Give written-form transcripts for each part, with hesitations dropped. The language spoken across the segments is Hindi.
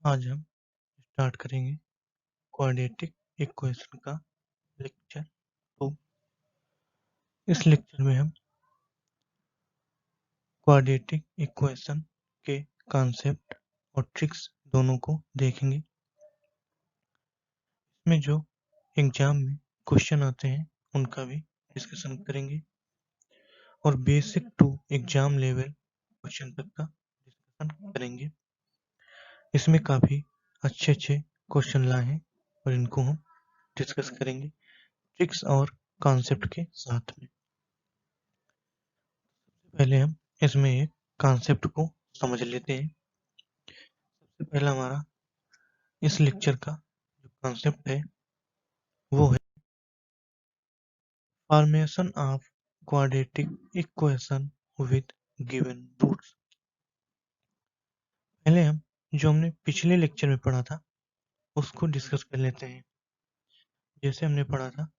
आज हम स्टार्ट करेंगे क्वाड्रेटिक इक्वेशन का लेक्चर 2। इस लेक्चर में हम क्वाड्रेटिक इक्वेशन के कॉन्सेप्ट और ट्रिक्स दोनों को देखेंगे। इसमें जो एग्जाम में क्वेश्चन आते हैं उनका भी डिस्कशन करेंगे और basic to exam level question तक का डिस्कशन करेंगे। इसमें काफ़ी अच्छे क्वेश्चन लाए हैं और इनको हम डिस्कस करेंगे ट्रिक्स और कॉन्सेप्ट के साथ में। पहले हम इसमें एक कॉन्सेप्ट को समझ लेते हैं। सबसे पहला हमारा इस लेक्चर का जो कॉन्सेप्ट है वो है formation of quadratic equation with given roots. पहले हम जो हमने पिछले लेक्चर में पढ़ा था उसको डिस्कस कर लेते हैं। जैसे हमने पढ़ा था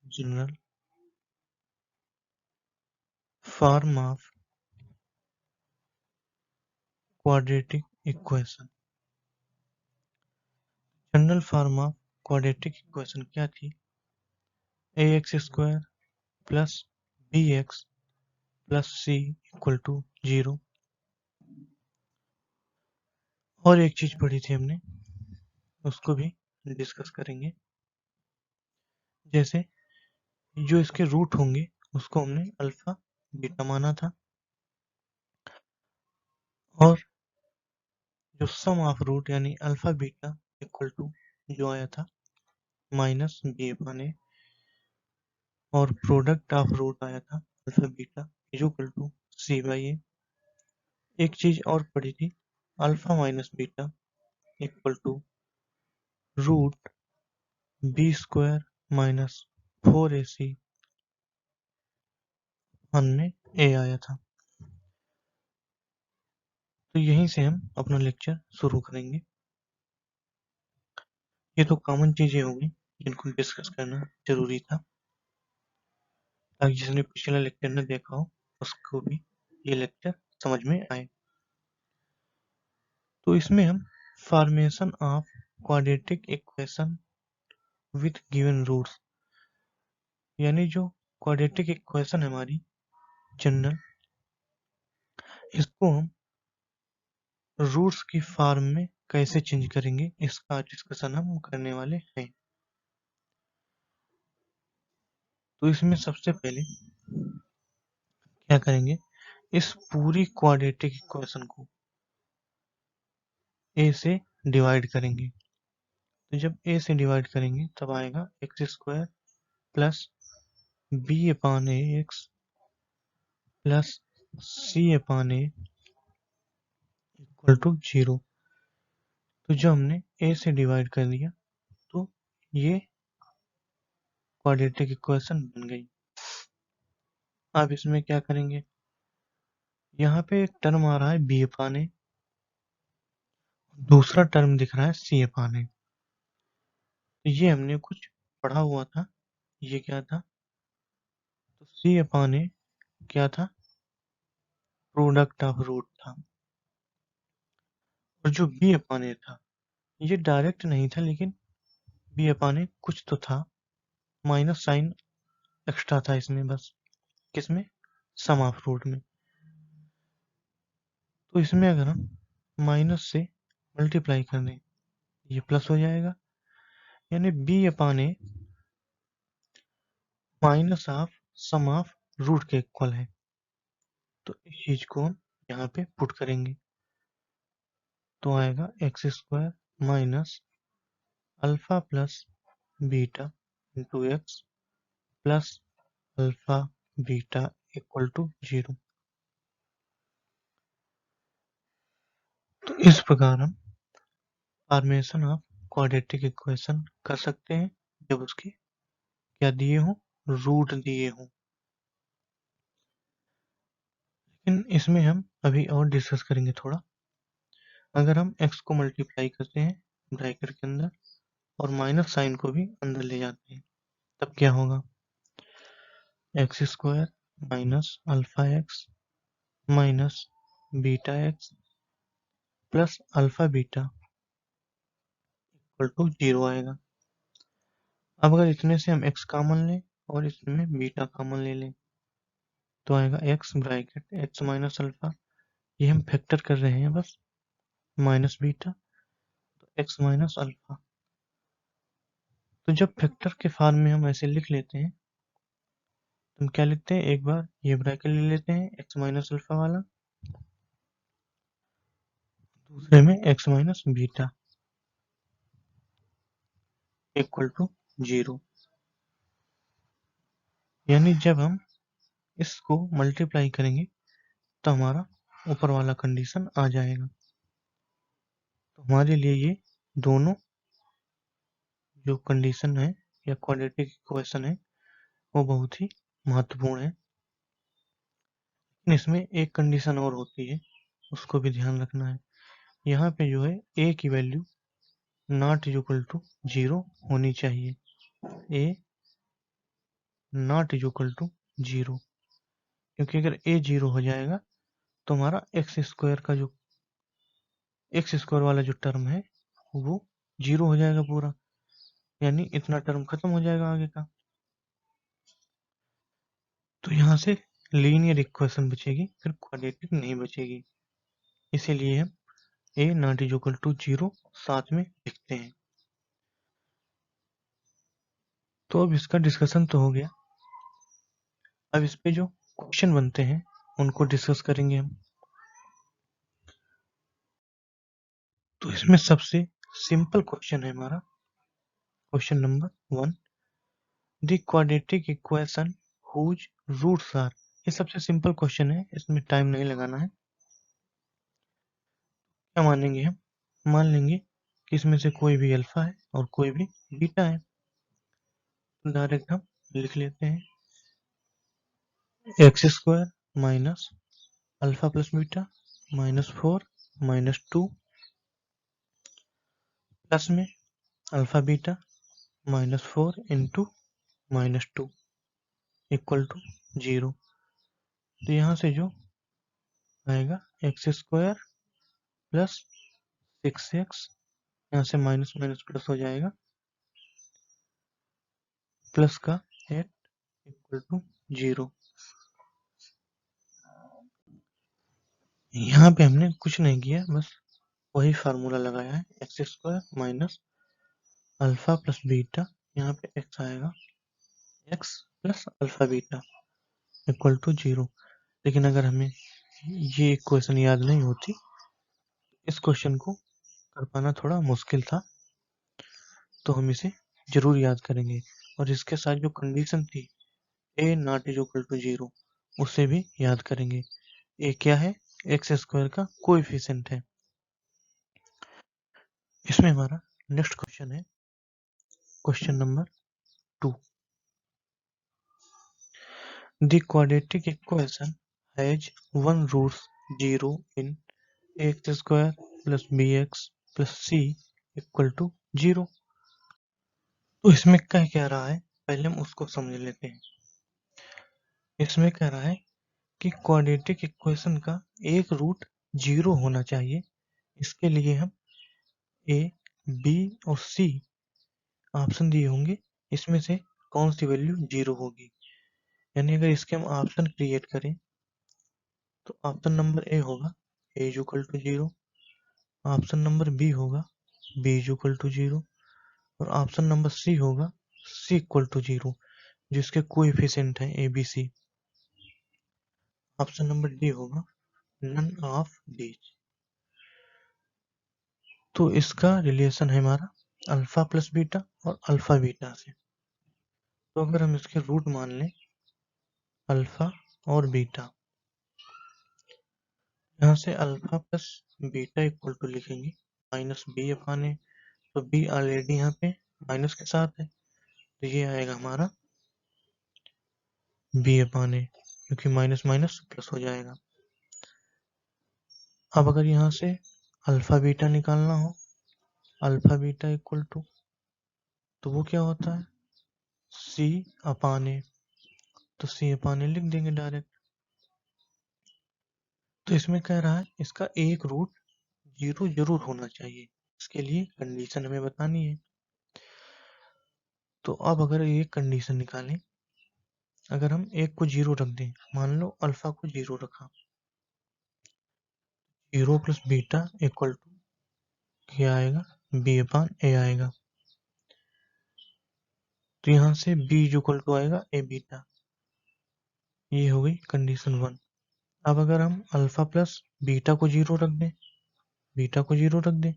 general form of quadratic equation. General form of quadratic equation क्या थी? ax² plus bx plus c equal to 0। और एक चीज पढ़ी थी हमने, उसको भी डिस्कस करेंगे। जैसे जो इसके रूट होंगे उसको हमने अल्फा बीटा माना था और जो सम ऑफ रूट यानी अल्फा बीटा इक्वल टू जो आया था माइनस बी अपन ए और प्रोडक्ट ऑफ रूट आया था alpha beta equal to C by A. एक चीज और पढ़ी थी, alpha minus beta equal to root B square minus 4ac में ए आया था। तो यहीं से हम अपना लेक्चर शुरू करेंगे। ये तो कॉमन चीजें होंगी जिनको डिस्कस करना जरूरी था ताकि जिसने पिछला लेक्चर न देखा हो उसको भी ये लेक्चर समझ में आए। तो इसमें हम formation of quadratic equation with given roots यानी जो क्वाड्रेटिक इक्वेशन है हमारी जनरल, इसको हम रूट्स की फॉर्म में कैसे चेंज करेंगे इसका डिस्कशन हम करने वाले हैं। तो इसमें सबसे पहले क्या करेंगे, इस पूरी क्वाड्रेटिक इक्वेशन को ए से डिवाइड करेंगे। तो जब ए से डिवाइड करेंगे तब आएगा x² plus B upon A X plus C upon A equal to 0। तो जब हमने ए से डिवाइड कर दिया तो ये क्वाड्रेटिक इक्वेशन बन गई। अब इसमें क्या करेंगे, यहाँ पे एक टर्म आ रहा है बी अपान ए, दूसरा टर्म दिख रहा है सी अपान ए। तो ये हमने कुछ पढ़ा हुआ था, ये क्या था, तो सी अपान ए क्या था, प्रोडक्ट ऑफ रूट था। और जो बी अपान ए था ये डायरेक्ट नहीं था, लेकिन बी अपान ए कुछ तो था, माइनस साइन एक्स्ट्रा था इसमें बस। किसमें? सम ऑफ रूट में। तो इसमें अगर हम माइनस से मल्टीप्लाई कर दें ये प्लस हो जाएगा, यानी B upon A minus of sum of root के इक्वल है। तो इस चीज को हम यहाँ पे पुट करेंगे तो आएगा x² minus alpha plus beta into x plus alpha beta equal to 0। तो इस प्रकार हम फॉर्मेशन ऑफ क्वाड्रेटिक इक्वेशन कर सकते हैं जब उसके क्या दिए हों, रूट दिए हों। लेकिन इसमें हम अभी और डिस्कस करेंगे थोड़ा। अगर हम x को मल्टीप्लाई करते हैं ब्रैकेट के अंदर और माइनस साइन को भी अंदर ले जाते हैं तब क्या होगा, x² minus alpha X minus beta X plus alpha beta equal to 0 आएगा। अब अगर इसमें से हम x कॉमन लें और इसमें बीटा कॉमन ले लें तो आएगा x bracket x minus alpha, ये हम फैक्टर कर रहे हैं बस, माइनस बीटा तो x माइनस अल्फा। तो जब फैक्टर के फॉर्म में हम ऐसे लिख लेते हैं तो हम क्या लिखते हैं, एक बार ये ब्रैकेट ले लेते हैं x माइनस अल्फा वाला, दूसरे में x minus beta equal to 0। यानी जब हम इसको मल्टीप्लाई करेंगे तो हमारा ऊपर वाला कंडीशन आ जाएगा। तो हमारे लिए ये दोनों जो कंडीशन है या क्वाड्रेटिक इक्वेशन है वो बहुत ही महत्वपूर्ण है। इसमें एक कंडीशन और होती है, उसको भी ध्यान रखना है। यहाँ पे जो है a की वैल्यू नॉट इक्वल टू 0 होनी चाहिए, a नॉट इक्वल टू 0, क्योंकि अगर a 0 हो जाएगा तो हमारा एक्स स्क्वायर वाला जो टर्म है वो 0 हो जाएगा पूरा, यानी इतना टर्म खत्म हो जाएगा आगे का। तो यहाँ से लीनियर इक्वेशन बचेगी, फिर क्वाड्रेटिक नहीं बचेगी। इसीलिए हम a नॉट इक्वल टू 0 साथ में लिखते हैं। तो अब इसका डिस्कशन तो हो गया, अब इस पे जो क्वेश्चन बनते हैं उनको डिस्कस करेंगे हम। तो इसमें सबसे सिंपल क्वेश्चन है हमारा question number 1, the quadratic equation whose roots are. ये सबसे सिंपल क्वेश्चन है, इसमें टाइम नहीं लगाना है। क्या मानेंगे हम, मान लेंगे कि इसमें से कोई भी अल्फा है और कोई भी बीटा है। डायरेक्ट हम लिख लेते हैं X square minus alpha plus beta -4 -2 plus में alpha beta -4 into -2 equal to 0। तो यहाँ से जो आएगा एक्स स्क्वायर प्लस 6x, यहाँ से माइनस माइनस प्लस हो जाएगा, प्लस का 8 इक्वल टू 0। यहाँ पे हमने कुछ नहीं किया, बस वही फार्मूला लगाया है, x square minus alpha plus beta, यहाँ पे x आएगा x plus alpha beta equal to 0। लेकिन अगर हमें ये इक्वेशन याद नहीं होती, इस क्वेश्चन को कर पाना थोड़ा मुश्किल था, तो हम इसे जरूर याद करेंगे। और इसके साथ जो कंडीशन थी a not is equal to 0, उसे भी याद करेंगे। a क्या है, एक्स स्क्वायर का कोएफिशिएंट है। इसमें हमारा नेक्स्ट क्वेश्चन है question number 2, the quadratic equation has one roots 0 in x square plus bx plus c equal to 0। तो इसमें क्या रहा है, पहले हम उसको समझ लेते हैं। इसमें कह रहा है कि क्वाड्रेटिक इक्वेशन का एक रूट 0 होना चाहिए। इसके लिए हम a, b और c ऑप्शन दिए होंगे, इसमें से कौन सी वैल्यू 0 होगी। यानी अगर इसके हम ऑप्शन क्रिएट करें तो ऑप्शन नंबर ए होगा a is equal to 0, option number B होगा b इज इक्वल टू 0 और ऑप्शन नंबर सी होगा c इक्वल टू 0, जिसके कोएफिशिएंट है A B C. Option number D होगा नन ऑफ दीज। तो इसका रिलेशन है हमारा अल्फा प्लस बीटा और अल्फा बीटा से। तो अगर हम इसके रूट मान लें अल्फा और बीटा, यहाँ से alpha plus beta equal to लिखेंगे माइनस बी अपान ए। तो बी ऑलरेडी यहाँ पे माइनस के साथ है, तो ये आएगा हमारा बी अपान ए, क्योंकि माइनस माइनस प्लस हो जाएगा। अब अगर यहाँ से अल्फा बीटा निकालना हो, अल्फा बीटा इक्वल टू, तो वो क्या होता है सी अपान ए, तो सी अपान ए लिख देंगे डायरेक्ट। तो इसमें कह रहा है इसका एक रूट 0 जरूर होना चाहिए, इसके लिए कंडीशन हमें बतानी है। तो अब अगर ये कंडीशन निकालें, अगर हम एक को 0 रख दें, मान लो अल्फा को 0 रखा, 0 प्लस बीटा इक्वल टू क्या आएगा, बी अपान ए आएगा। तो यहाँ से बी इक्वल टू आएगा ए बीटा। ये हो गई कंडीशन 1। अब अगर हम अल्फा प्लस बीटा को 0 रख दें, बीटा को 0 रख दें,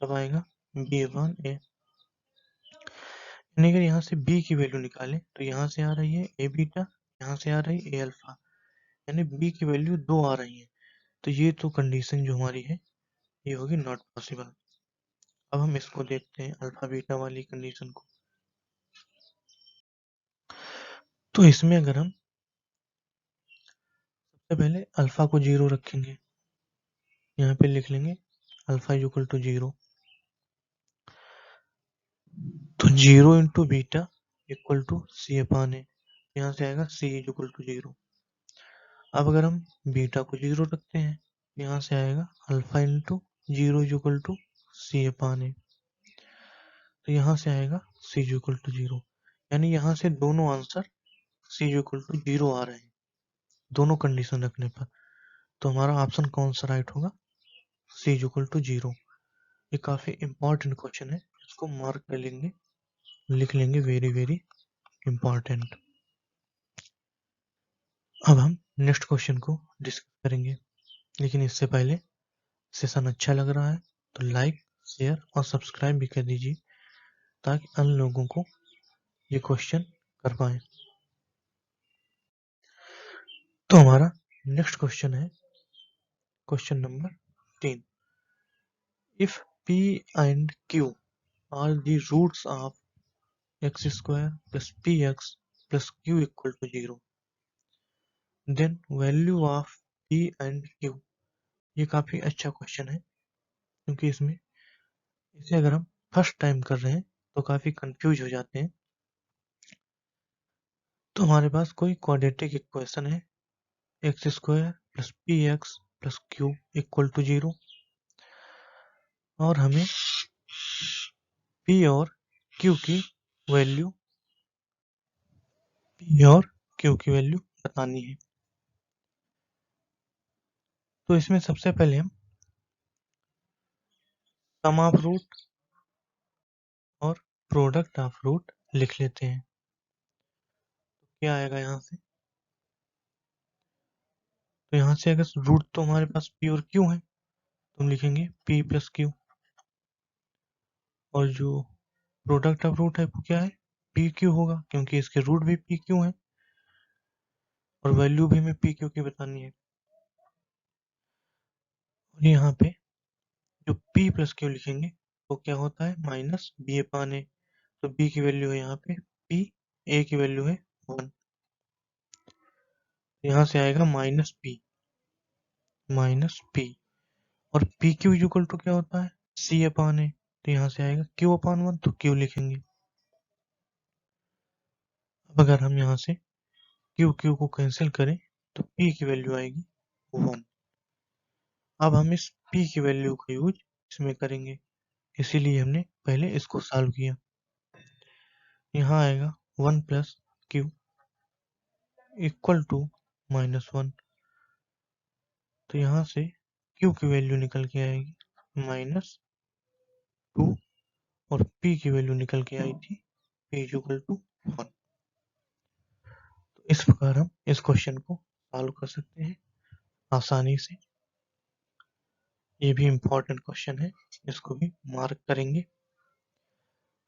तब आएगा बी अपान ए। यानी अगर यहाँ से b की वैल्यू निकालें तो यहाँ से आ रही है ए बीटा, यहाँ से आ रही है ए अल्फा, यानी b की वैल्यू 2 आ रही है। तो ये तो कंडीशन जो हमारी है ये होगी नॉट पॉसिबल। अब हम इसको देखते हैं अल्फा बीटा वाली कंडीशन को। तो इसमें अगर हम सबसे पहले अल्फा को 0 रखेंगे, यहाँ पे लिख लेंगे अल्फा इक्वल टू 0। तो 0 into beta equal to C upon ए, यहाँ से आएगा सी इक्वल टू 0। अब अगर हम बीटा को 0 रखते हैं, यहाँ से आएगा alpha into 0 equal to C upon a. तो यहाँ से आएगा सी इक्वल टू 0, यानी यहाँ से दोनों आंसर सी इक्वल टू 0 आ रहे हैं दोनों कंडीशन रखने पर। तो हमारा ऑप्शन कौन सा राइट होगा, सी इक्वल टू 0। ये काफी इंपॉर्टेंट क्वेश्चन है, इसको मार्क कर लेंगे, लिख लेंगे वेरी वेरी इंपॉर्टेंट। अब हम नेक्स्ट क्वेश्चन को डिस्कस करेंगे, लेकिन इससे पहले सेशन अच्छा लग रहा है तो लाइक शेयर और सब्सक्राइब भी कर दीजिए, ताकि अन्य लोगों को ये क्वेश्चन कर पाए। तो हमारा नेक्स्ट क्वेश्चन है question number 3। If p and q are the roots of x square plus px plus q equal to 0, then value of p and q। ये काफी अच्छा क्वेश्चन है, क्योंकि इसमें इसे अगर हम फर्स्ट टाइम कर रहे हैं तो काफी कंफ्यूज हो जाते हैं। तो हमारे पास कोई क्वाड्रेटिक इक्वेशन है x square plus p x plus q equal to 0, और हमें p और q की वैल्यू बतानी है। तो इसमें सबसे पहले हम सम ऑफ रूट और प्रोडक्ट ऑफ रूट लिख लेते हैं। क्या आएगा यहाँ से, तो यहाँ से अगर रूट तो हमारे पास p और q है तो हम लिखेंगे p प्लस क्यू, और जो प्रोडक्ट ऑफ रूट है वो क्या है, पी क्यू होगा, क्योंकि इसके रूट भी पी क्यू है और वैल्यू भी हमें पी क्यू की बतानी है। और यहाँ पे जो p प्लस क्यू लिखेंगे वो क्या होता है, माइनस बी अपान ए। तो b की वैल्यू है यहाँ पे p, a की वैल्यू है 1, यहाँ से आएगा माइनस p। और पी क्यू इक्वल टू क्या होता है, c अपान ए। तो यहाँ से आएगा q अपान 1, तो q लिखेंगे। अब अगर हम यहाँ से q को कैंसिल करें तो p की वैल्यू आएगी 1। अब हम इस p की वैल्यू का यूज इसमें करेंगे, इसीलिए हमने पहले इसको सॉल्व किया। यहाँ आएगा 1 प्लस क्यू इक्वल टू -1। तो यहाँ से q की वैल्यू निकल के आएगी -2, और p की वैल्यू निकल के आई थी p इक्वल टू 1। तो इस प्रकार हम इस क्वेश्चन को सॉल्व कर सकते हैं आसानी से। ये भी इम्पोर्टेंट क्वेश्चन है, इसको भी मार्क करेंगे।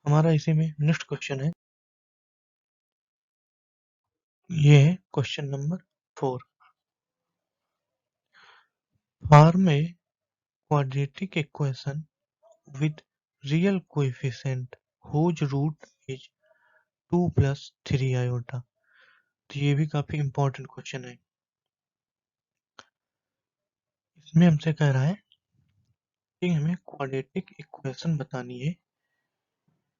हमारा इसी में नेक्स्ट क्वेश्चन है, ये है question number 4। Form a quadratic equation with real coefficient whose root is 2 plus 3 iota। तो ये भी काफी इंपॉर्टेंट क्वेश्चन है। इसमें हमसे कह रहा है कि हमें क्वाड्रेटिक इक्वेशन बतानी है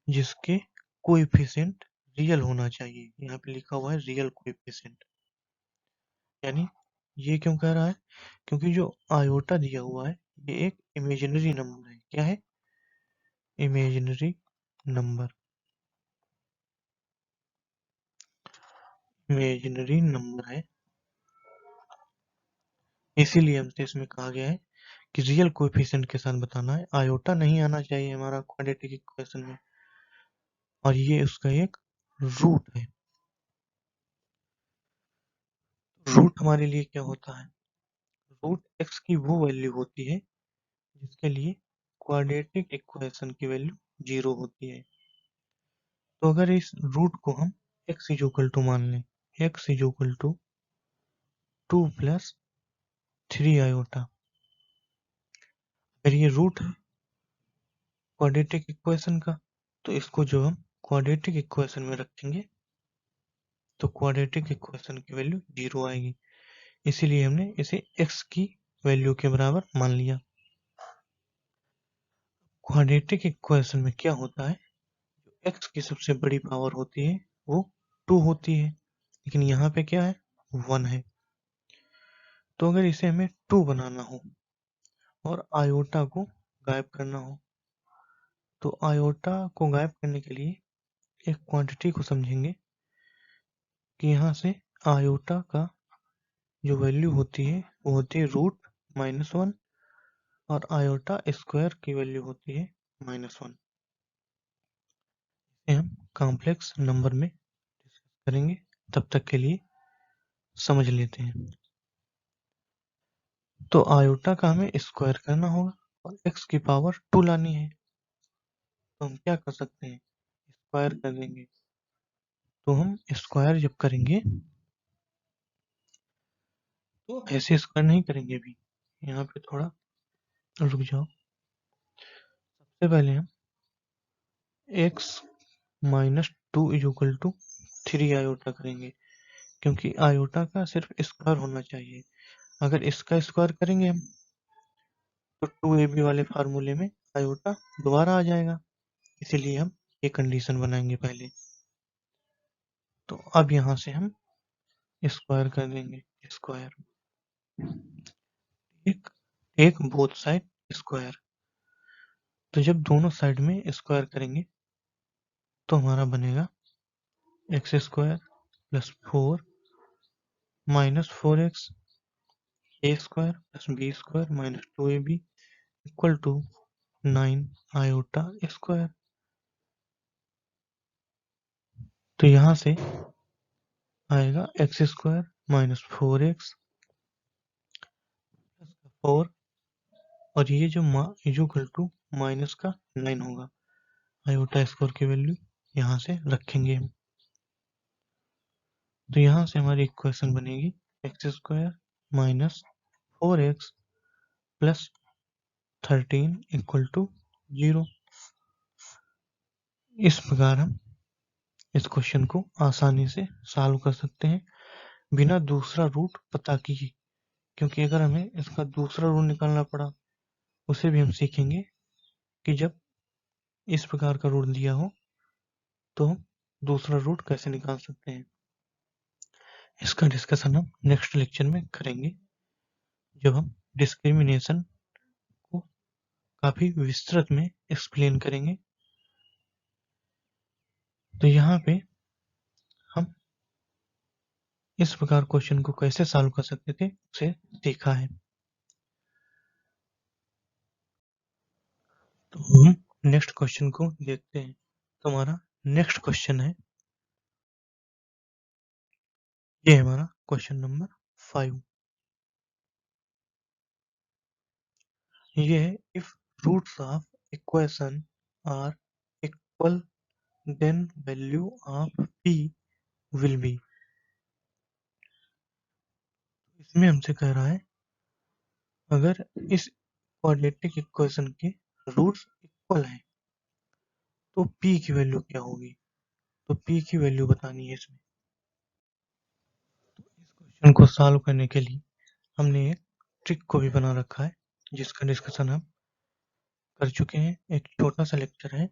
जिसके कोएफिशिएंट रियल होना चाहिए। यहाँ पे लिखा हुआ है रियल कोएफिशिएंट, यानी ये क्यों कह रहा है, क्योंकि जो आयोटा दिया हुआ है ये एक इमेजिनरी नंबर है। क्या है, इमेजिनरी नंबर। इमेजिनरी नंबर है, इसीलिए हमसे इसमें कहा गया है कि रियल कोएफिशिएंट के साथ बताना है। आयोटा नहीं आना चाहिए हमारा क्वाड्रेटिक इक्वेशन में, और ये उसका एक रूट है। रूट हमारे लिए क्या होता है? रूट एक्स की वो वैल्यू होती है जिसके लिए क्वाड्रेटिक इक्वेशन की वैल्यू 0 होती है। तो अगर इस रूट को हम x इज इक्वल टू मान लें, x is equal to 2 plus 3 iota, अगर ये रूट है क्वाड्रेटिक इक्वेशन का, तो इसको जो हम क्वाड्रेटिक इक्वेशन में रखेंगे तो क्वाड्रेटिक इक्वेशन की वैल्यू 0 आएगी। इसीलिए हमने इसे x की वैल्यू के बराबर मान लिया। क्वाड्रेटिक इक्वेशन में क्या होता है, x की सबसे बड़ी पावर होती है वो 2 होती है, लेकिन यहाँ पे क्या है, 1 है। तो अगर इसे हमें 2 बनाना हो और आयोटा को गायब करना हो, तो आयोटा को गायब करने के लिए एक क्वांटिटी को समझेंगे कि यहाँ से आयोटा का जो वैल्यू होती है वो होती है रूट -1, और आयोटा स्क्वायर की वैल्यू होती है -1। इसे हम कॉम्प्लेक्स नंबर में डिस्कस करेंगे, तब तक के लिए समझ लेते हैं। तो आयोटा का हमें स्क्वायर करना होगा और x की पावर 2 लानी है, तो हम क्या कर सकते हैं, स्क्वायर कर देंगे। तो हम स्क्वायर जब करेंगे तो ऐसे स्क्वायर नहीं करेंगे, अभी यहाँ पे थोड़ा रुक जाओ। सबसे पहले हम x -2 is equal to 3 iota करेंगे, क्योंकि आयोटा का सिर्फ स्क्वायर होना चाहिए। अगर इसका स्क्वायर करेंगे हम तो 2ab वाले फार्मूले में आयोटा दोबारा आ जाएगा, इसीलिए हम ये कंडीशन बनाएंगे पहले। तो अब यहाँ से हम स्क्वायर कर देंगे, स्क्वायर एक एक बोथ साइड स्क्वायर। तो जब दोनों साइड में स्क्वायर करेंगे तो हमारा बनेगा x square plus 4 minus 4x a square plus b square minus 2ab equal to 9 iota square. तो यहाँ से आएगा x square minus 4x plus 4, और ये जो इक्वल टू माइनस का 9 होगा। आयोटा स्क्वायर की वैल्यू यहाँ से रखेंगे हम। तो यहाँ से हमारी इक्वेशन बनेगी x square minus 4x plus 13 equal to 0। इस प्रकार हम इस क्वेश्चन को आसानी से सॉल्व कर सकते हैं बिना दूसरा रूट पता किए, क्योंकि अगर हमें इसका दूसरा रूट निकालना पड़ा उसे भी हम सीखेंगे कि जब इस प्रकार का रूट दिया हो तो हम दूसरा रूट कैसे निकाल सकते हैं। इसका डिस्कशन हम नेक्स्ट लेक्चर में करेंगे, जब हम डिस्क्रिमिनेशन को काफी विस्तृत में एक्सप्लेन करेंगे। तो यहाँ पे हम इस प्रकार क्वेश्चन को कैसे सॉल्व कर सकते थे उसे देखा है। तो हम नेक्स्ट क्वेश्चन को देखते हैं। तो हमारा नेक्स्ट क्वेश्चन है, ये है हमारा क्वेश्चन नंबर 5। ये है if roots of equation are equal then value of p will be. इसमें हमसे कह रहा है अगर इस क्वाड्रेटिक इक्वेशन के रूट्स इक्वल हैं तो p की वैल्यू क्या होगी। तो p की वैल्यू बतानी है इसमें। तो इस क्वेश्चन को सॉल्व करने के लिए हमने एक ट्रिक को भी बना रखा है जिसका डिस्कशन हम कर चुके हैं। एक छोटा सा लेक्चर है,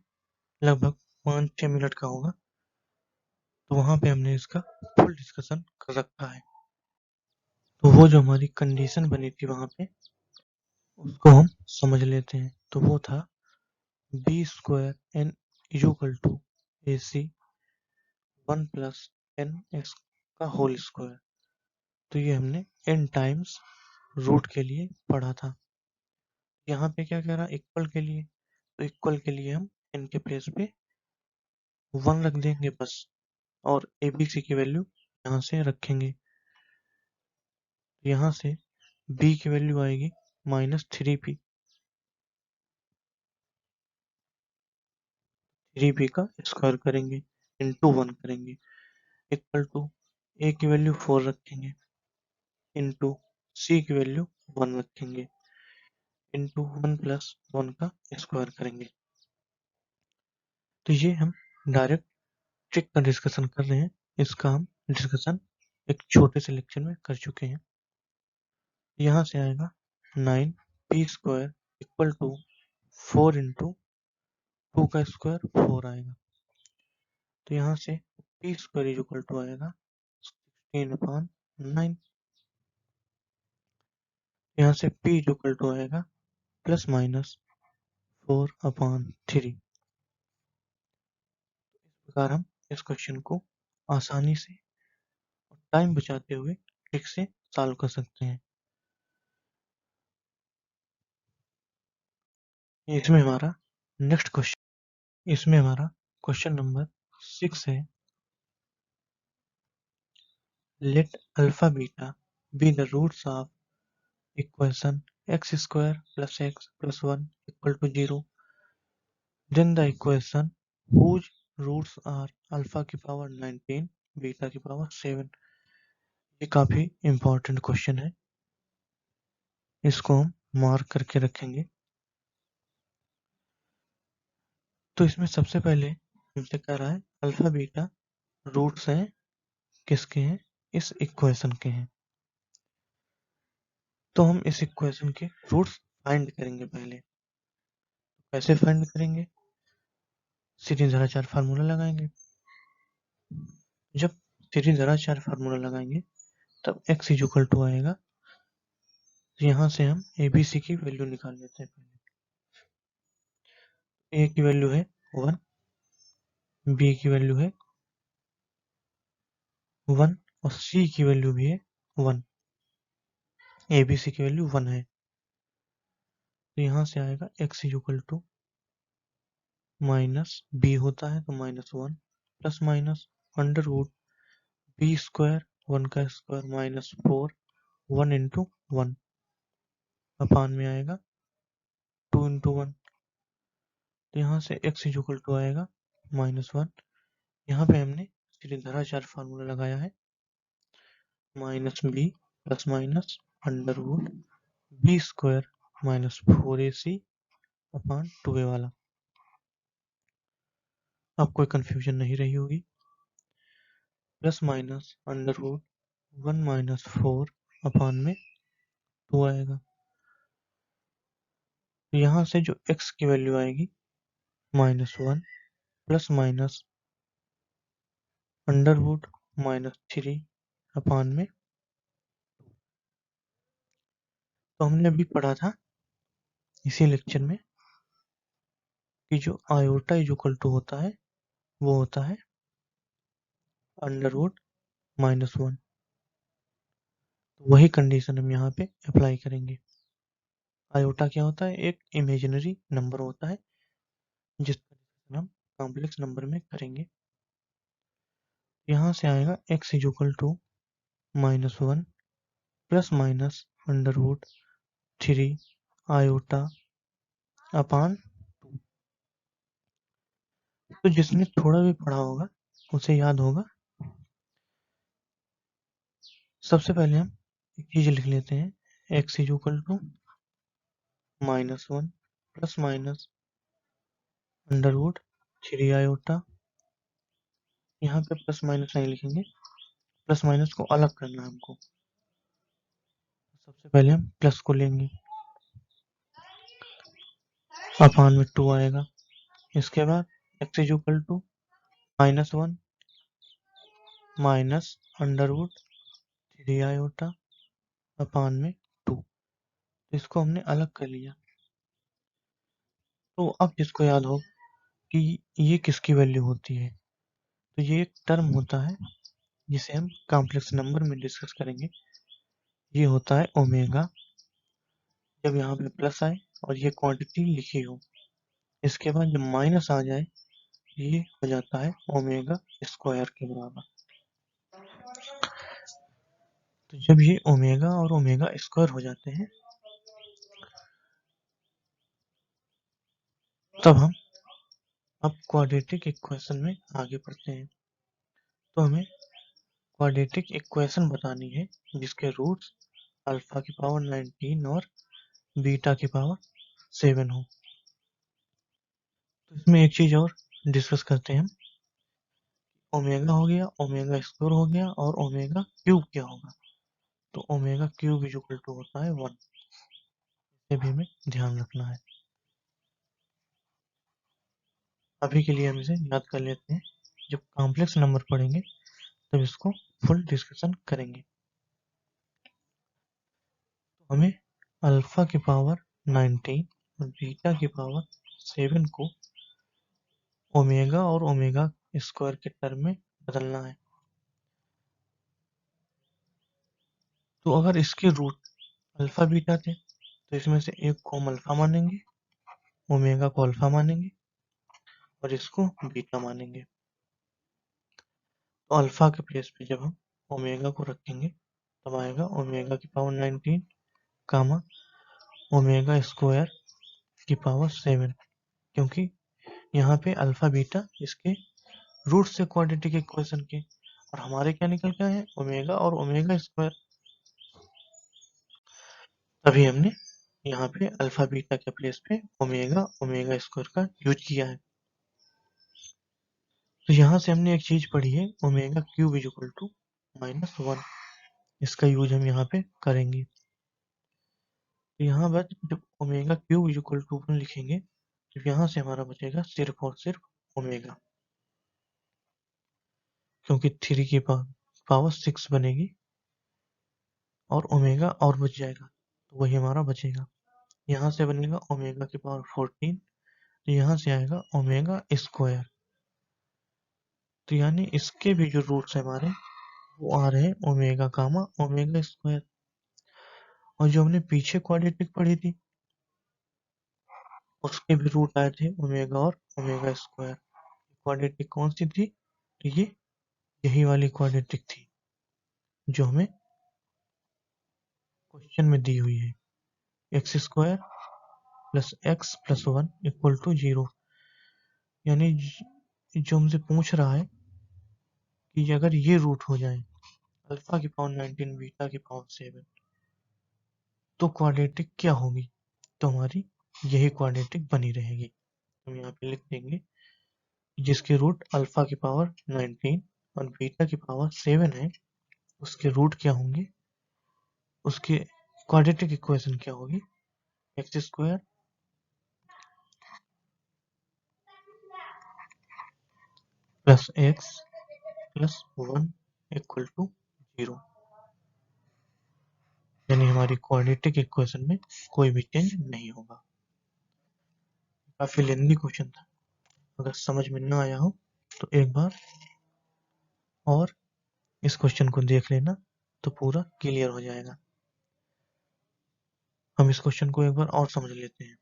लगभग 5-6 मिनट का होगा, तो वहां पे हमने इसका फुल डिस्कशन कर रखा है। तो वो जो हमारी कंडीशन बनी थी वहां पे उसको हम समझ लेते हैं। तो वो था b square n equal to a c 1 plus n x का होल स्क्वायर। तो ये हमने n टाइम्स रूट के लिए पढ़ा था। यहाँ पे क्या कह रहा है, इक्वल के लिए, तो इक्वल के लिए हम n के प्लेस पे 1 रख देंगे बस, और ABC की वैल्यू यहाँ से रखेंगे। यहाँ से b की वैल्यू आएगी -3p, 3p का स्क्वायर करेंगे इंटू 1 करेंगे, इक्वल टू a की वैल्यू 4 रखेंगे, इंटू c की वैल्यू 1 रखेंगे, इंटू 1 प्लस 1 का स्क्वायर करेंगे। तो ये हम डायरेक्ट ट्रिक का डिस्कशन कर रहे हैं, इसका हम डिस्कशन एक छोटे से लेक्चर में कर चुके हैं। यहाँ से आएगा 9p square equal to 4 into 2 का स्क्वायर 4 आएगा। तो यहाँ से p स्क्वायर इक्वल टू आएगा 16/9। यहाँ से p इक्वल टू आएगा प्लस माइनस 4/3। इस प्रकार हम इस क्वेश्चन को आसानी से टाइम बचाते हुए ट्रिक से सॉल्व कर सकते हैं। इसमें हमारा नेक्स्ट क्वेश्चन, इसमें हमारा क्वेश्चन नंबर 6 है। Let alpha beta be the roots of equation x square plus x plus 1 equal to 0, then the equation whose roots are alpha की पावर 19 बीटा की पावर 7। ये काफी इंपॉर्टेंट क्वेश्चन है, इसको हम मार्क करके रखेंगे। तो इसमें सबसे पहले हमसे कह रहा है अल्फा बीटा रूट्स हैं, किसके हैं, इस इक्वेशन के हैं। तो हम इस इक्वेशन के रूट्स फाइंड करेंगे। पहले कैसे फाइंड करेंगे, सीरीज धाराचार फार्मूला लगाएंगे। जब सीरीज धाराचार फार्मूला लगाएंगे तब x इक्वल टू आएगा, यहाँ से हम ABC की वैल्यू निकाल लेते हैं। पहले a की वैल्यू है 1, b की वैल्यू है 1 और c की वैल्यू भी है 1। ABC की वैल्यू 1 है, तो यहाँ से आएगा x equal to minus b होता है तो -1 plus minus under root b square 1 का स्क्वायर -4 1 इंटू 1 अपान में आएगा 2 इंटू 1। तो यहाँ से x इक्वल टू आएगा -1। यहाँ पे हमने सीरीज धाराचार फार्मूला लगाया है, -b plus minus under root b square -4ac upon 2a वाला। अब कोई कंफ्यूजन नहीं रही होगी। Plus minus under root 1 - 4 upon में 2 आएगा। तो यहाँ से जो x की वैल्यू आएगी -1 प्लस माइनस अंडर रूट -3 अपान में। तो हमने अभी पढ़ा था इसी लेक्चर में कि जो आयोटा इक्वल टू होता है वो होता है अंडर रूट -1। वही कंडीशन हम यहाँ पे अप्लाई करेंगे। आयोटा क्या होता है, एक इमेजिनरी नंबर होता है जिसका हम कॉम्प्लेक्स नंबर में करेंगे। यहाँ से आएगा x equal to -1 plus minus under root 3 iota upon 2। तो जिसने थोड़ा भी पढ़ा होगा उसे याद होगा। सबसे पहले हम एक चीज लिख लेते हैं, x equal to -1 plus minus under root 3 iota. यहाँ पे प्लस माइनस नहीं लिखेंगे, प्लस माइनस को अलग करना है हमको। सबसे पहले हम प्लस को लेंगे, अपान में 2 आएगा। इसके बाद x equal to -1 minus under root 3 iota upon में 2। इसको हमने अलग कर लिया। तो अब जिसको याद हो कि ये किसकी वैल्यू होती है, तो ये एक टर्म होता है जिसे हम कॉम्प्लेक्स नंबर में डिस्कस करेंगे। ये होता है ओमेगा। जब यहाँ पे प्लस आए और ये क्वांटिटी लिखी हो, इसके बाद जब माइनस आ जाए, ये हो जाता है ओमेगा स्क्वायर के बराबर। तो जब ये ओमेगा और ओमेगा स्क्वायर हो जाते हैं, तब हम अब क्वाड्रेटिक इक्वेशन में आगे बढ़ते हैं। तो हमें क्वाड्रेटिक इक्वेशन बतानी है जिसके रूट्स अल्फा की पावर 19 और बीटा की पावर 7 हो। तो इसमें एक चीज और डिस्कस करते हैं हम। ओमेगा हो गया, ओमेगा स्क्वायर हो गया, और ओमेगा क्यूब क्या होगा। तो omega cube is equal to होता है 1। इसे भी हमें ध्यान रखना है। अभी के लिए हम इसे याद कर लेते हैं, जब कॉम्प्लेक्स नंबर पढ़ेंगे तब इसको फुल डिस्कशन करेंगे। तो हमें अल्फा की पावर 19 और बीटा की पावर 7 को ओमेगा और ओमेगा स्क्वायर के टर्म में बदलना है। तो अगर इसके रूट अल्फा बीटा थे, तो इसमें से एक को हम अल्फा मानेंगे, ओमेगा को अल्फा मानेंगे और इसको बीटा मानेंगे। तो अल्फा के प्लेस पे जब हम ओमेगा को रखेंगे, तब आएगा ओमेगा की पावर 19 कामा ओमेगा स्क्वायर की पावर 7, क्योंकि यहाँ पे अल्फा बीटा इसके रूट से क्वाड्रेटिक इक्वेशन के, और हमारे क्या निकल के आए हैं, ओमेगा और ओमेगा स्क्वायर। तभी हमने यहाँ पे अल्फा बीटा के प्लेस पे ओमेगा ओमेगा स्क्वायर का यूज किया है। तो यहाँ से हमने एक चीज पढ़ी है, omega cube is equal to -1। इसका यूज हम यहाँ पे करेंगे। तो यहाँ बस जब omega cube is equal to 1 लिखेंगे, तो यहाँ से हमारा बचेगा सिर्फ और सिर्फ ओमेगा, क्योंकि 3 की पावर 6 बनेगी और ओमेगा और बच जाएगा, तो वही हमारा बचेगा। यहाँ से बनेगा ओमेगा की पावर 14, तो यहाँ से आएगा ओमेगा स्क्वायर। तो यानी इसके भी जो रूट्स है हमारे, वो आ रहे हैं ओमेगा कामा ओमेगा स्क्वायर। और जो हमने पीछे क्वाड्रेटिक पढ़ी थी, उसके भी रूट आए थे ओमेगा और ओमेगा स्क्वायर। क्वाड्रेटिक कौन सी थी, तो ये यही वाली क्वाड्रेटिक थी जो हमें क्वेश्चन में दी हुई है। X square plus x plus 1 equal to 0। यानी जो हमसे पूछ रहा है कि अगर ये रूट हो जाए अल्फा की पावर 19 बीटा की पावर 7, तो क्वाड्रेटिक क्या होगी। तो हमारी यही क्वाड्रेटिक बनी रहेगी। हम यहाँ पे लिख देंगे जिसके रूट अल्फा की पावर 19 और बीटा की पावर 7 है, उसके रूट क्या होंगे, उसके क्वाड्रेटिक इक्वेशन क्या होगी, x square plus x plus 1 equal to 0। यानी हमारी क्वाड्रेटिक इक्वेशन में कोई भी चेंज नहीं होगा। काफी लेंथी क्वेश्चन था, अगर समझ में न आया हो तो एक बार और इस क्वेश्चन को देख लेना, तो पूरा क्लियर हो जाएगा। हम इस क्वेश्चन को एक बार और समझ लेते हैं।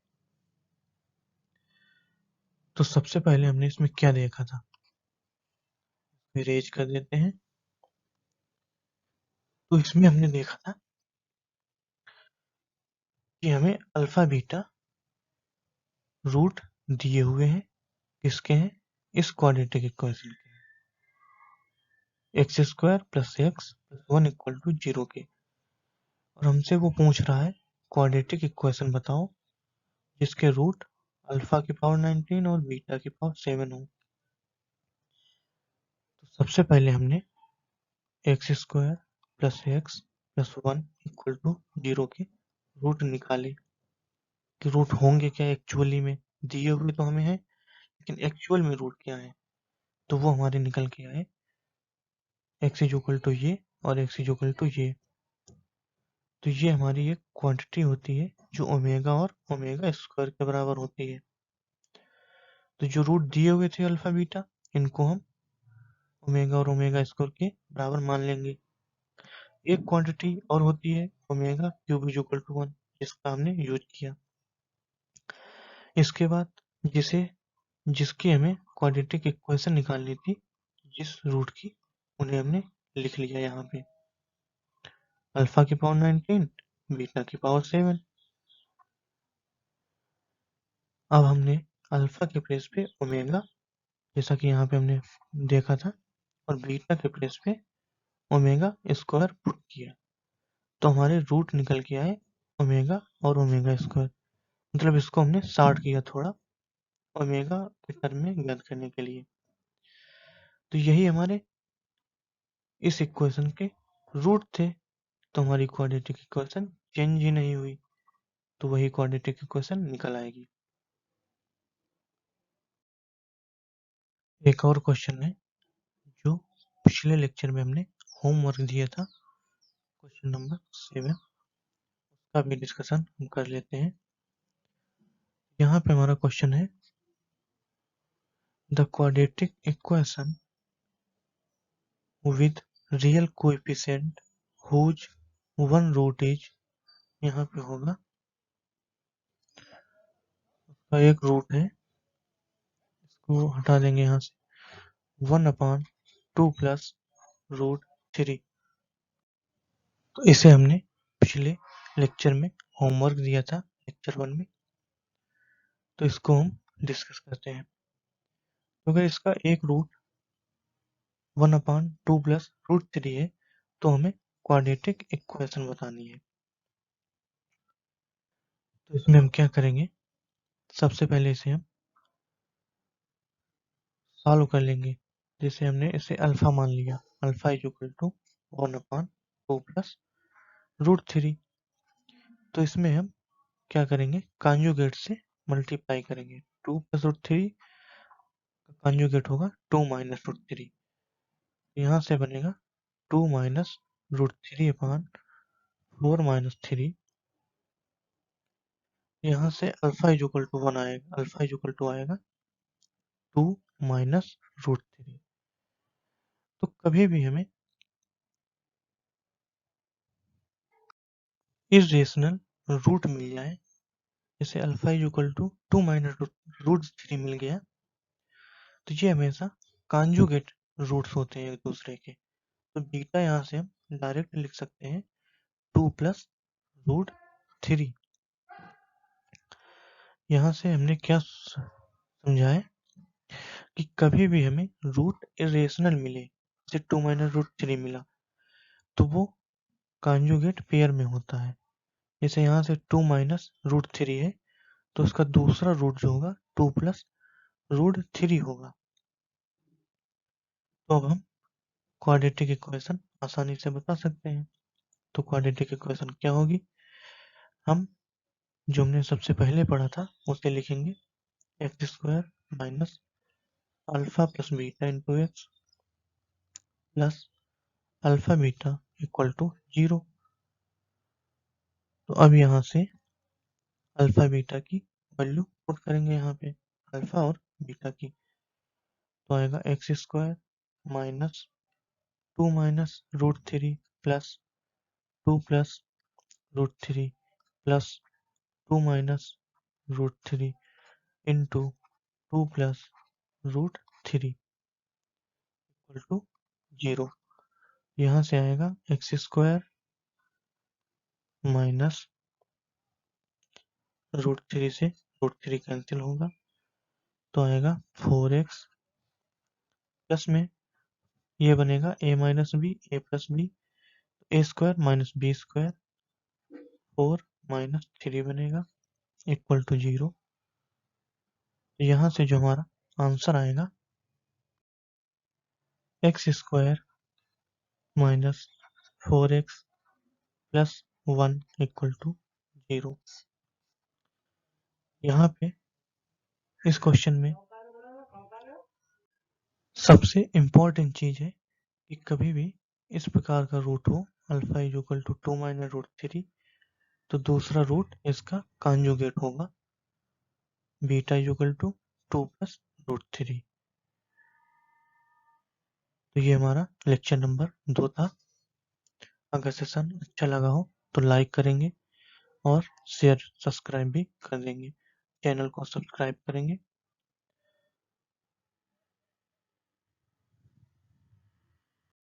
तो सबसे पहले हमने इसमें क्या देखा था, इरेज कर देते हैं। तो इसमें हमने देखा था कि हमें अल्फा बीटा रूट दिए हुए हैं, किसके हैं, इस क्वाड्रेटिक इक्वेशन के, x square plus x plus 1 equal to 0 के। और हमसे वो पूछ रहा है क्वाड्रेटिक इक्वेशन बताओ जिसके रूट अल्फा की पावर 19 और बीटा की पावर 7 हो। तो सबसे पहले हमने x square plus x plus 1 equal to 0 के रूट निकाले कि रूट होंगे क्या एक्चुअली में। दिए हुए तो हमें है, लेकिन एक्चुअल में रूट क्या है, तो वो हमारे निकल के आए एक्स इज इक्वल टू ये और एक्स इज इक्वल टू ये। तो ये हमारी एक क्वांटिटी होती है जो ओमेगा और ओमेगा स्क्वायर के बराबर होती है। तो जो रूट दिए हुए थे अल्फा बीटा, इनको हम ओमेगा और ओमेगा स्क्वायर के बराबर मान लेंगे। एक क्वांटिटी और होती है omega cube is equal to 1, जिसका हमने यूज किया। इसके बाद जिसकी हमें क्वाड्रेटिक इक्वेशन निकालनी थी, जिस रूट की, उन्हें हमने लिख लिया यहाँ पे, अल्फा की पावर 19, बीटा की पावर 7। अब हमने अल्फा के प्लेस पे ओमेगा, जैसा कि यहाँ पे हमने देखा था, और बीटा के प्लेस पे ओमेगा स्क्वायर पुट किया, तो हमारे रूट निकल के आए ओमेगा और ओमेगा स्क्वायर। मतलब इसको हमने शॉर्ट किया थोड़ा ओमेगा के टर्म में ज्ञात करने के लिए। तो यही हमारे इस इक्वेशन के रूट थे। तो हमारी क्वाड्रेटिक इक्वेशन चेंज ही नहीं हुई, तो वही क्वाड्रेटिक इक्वेशन निकल आएगी। एक और क्वेश्चन है जो पिछले लेक्चर में हमने होमवर्क दिया था, क्वेश्चन नंबर 7, उसका भी डिस्कशन हम कर लेते हैं। यहाँ पे हमारा क्वेश्चन है, the quadratic equation with real coefficient whose one root is, यहाँ पे होगा एक रूट है, इसको हटा देंगे यहाँ से, 1/2 प्लस रूट 3। तो इसे हमने पिछले लेक्चर में होमवर्क दिया था, लेक्चर 1 में, तो इसको हम डिस्कस करते हैं। तो अगर इसका एक रूट 1/2 प्लस रूट 3 है, तो हमें क्वाड्रेटिक इक्वेशन बतानी है। तो इसमें हम क्या करेंगे, सबसे पहले इसे हम सॉल्व कर लेंगे। जैसे हमने इसे अल्फा मान लिया, alpha is equal to 1/2 plus root 3। तो इसमें हम क्या करेंगे, कॉन्जुगेट से मल्टीप्लाई करेंगे। 2 प्लस रूट 3 का कॉन्जुगेट होगा 2 माइनस रूट 3। यहाँ से बनेगा 2 माइनस रूट 3 अपॉन 4 माइनस 3। यहाँ से अल्फा इज इक्वल टू 1 आएगा, अल्फा इज इक्वल टू आएगा 2 माइनस रूट 3। तो कभी भी हमें इरेशनल रूट मिल जाए, जैसे alpha is equal to 2 minus root 3 मिल गया, तो ये हमेशा कॉन्जुगेट रूट्स होते हैं एक दूसरे के। तो बीटा यहाँ से हम डायरेक्ट लिख सकते हैं 2 प्लस रूट 3। यहाँ से हमने क्या समझा है कि कभी भी हमें रूट इरेशनल मिले, जैसे 2 माइनस रूट 3 मिला, तो वो कॉन्जुगेट पेयर में होता है। जैसे यहाँ से 2 माइनस रूट 3 है, तो उसका दूसरा रूट जो होगा 2 प्लस रूट 3 होगा। तो अब हम क्वाड्रेटिक इक्वेशन आसानी से बता सकते हैं। तो क्वाड्रेटिक इक्वेशन क्या होगी, हम जो हमने सबसे पहले पढ़ा था उसे लिखेंगे, x square minus alpha plus beta into x plus alpha beta equal to 0। तो अब यहाँ से अल्फा बीटा की वैल्यू पुट करेंगे यहाँ पे, अल्फा और बीटा की। तो आएगा x square minus 2 minus root 3 plus 2 plus root 3 plus 2 minus root 3 into 2 plus root 3 equal to 0। यहाँ से आएगा एक्स स्क्वायर माइनस रूट 3 से रूट 3 कैंसिल होगा, तो आएगा 4x प्लस में ये बनेगा a minus b, a plus b, a square minus b square 4 minus 3 बनेगा इक्वल टू 0। यहाँ से जो हमारा आंसर आएगा x square minus 4x plus 1 equal to 0। यहाँ पे इस क्वेश्चन में सबसे इम्पोर्टेंट चीज है कि कभी भी इस प्रकार का रूट हो, alpha is equal to 2 minus root 3, तो दूसरा रूट इसका कॉन्जुगेट होगा beta is equal to 2 plus √3। तो ये हमारा लेक्चर नंबर 2 था। अगर सेशन अच्छा लगा हो तो लाइक करेंगे और शेयर सब्सक्राइब भी कर देंगे, चैनल को सब्सक्राइब करेंगे।